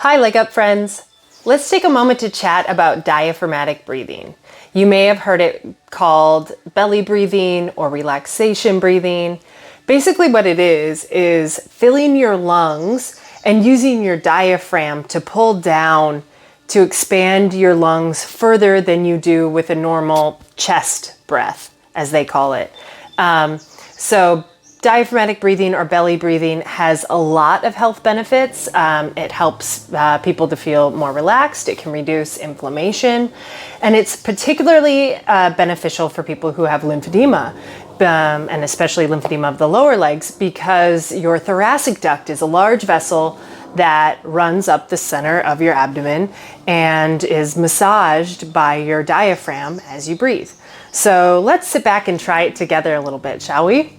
Hi, Leg Up friends. Let's take a moment to chat about diaphragmatic breathing. You may have heard it called belly breathing or relaxation breathing. Basically what it is filling your lungs and using your diaphragm to pull down to expand your lungs further than you do with a normal chest breath, as they call it. So diaphragmatic breathing or belly breathing has a lot of health benefits. It helps people to feel more relaxed. It can reduce inflammation. And it's particularly beneficial for people who have lymphedema, and especially lymphedema of the lower legs, because your thoracic duct is a large vessel that runs up the center of your abdomen and is massaged by your diaphragm as you breathe. So let's sit back and try it together a little bit, shall we?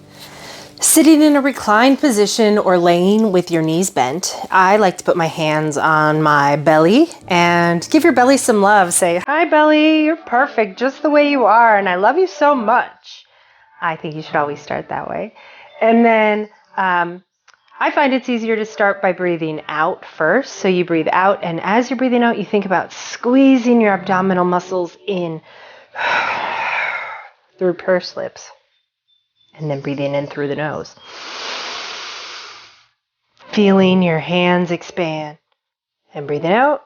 Sitting in a reclined position or laying with your knees bent, I like to put my hands on my belly and give your belly some love. Say, "Hi belly, you're perfect just the way you are and I love you so much." I think you should always start that way. And then I find it's easier to start by breathing out first. So you breathe out, and as you're breathing out, you think about squeezing your abdominal muscles in through pursed lips. And then breathing in through the nose. Feeling your hands expand. And breathing out.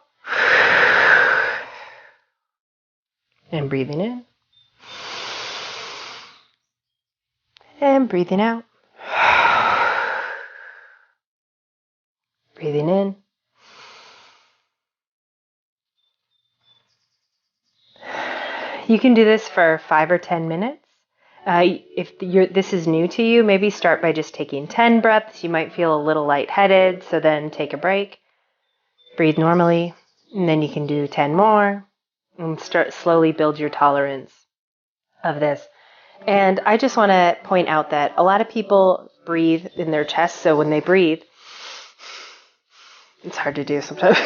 And breathing in. And breathing out. Breathing in. You can do this for 5 or 10 minutes. If this is new to you, maybe start by just taking 10 breaths. You might feel a little lightheaded, so then take a break. Breathe normally, and then you can do 10 more. And start slowly build your tolerance of this. And I just want to point out that a lot of people breathe in their chest, so when they breathe, it's hard to do sometimes.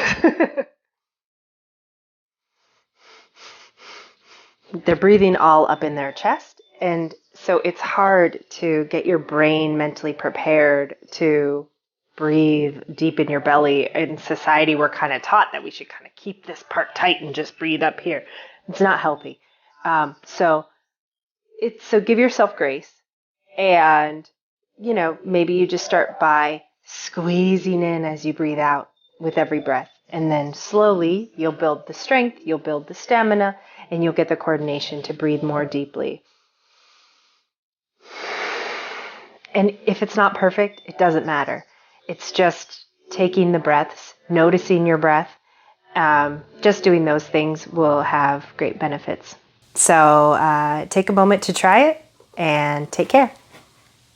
They're breathing all up in their chest, and so it's hard to get your brain mentally prepared to breathe deep in your belly. In society, we're kind of taught that we should kind of keep this part tight and just breathe up here. It's not healthy. So give yourself grace, and maybe you just start by squeezing in as you breathe out with every breath, and then slowly you'll build the strength, you'll build the stamina, and you'll get the coordination to breathe more deeply. And if it's not perfect, it doesn't matter. It's just taking the breaths, noticing your breath. Just doing those things will have great benefits. So take a moment to try it and take care.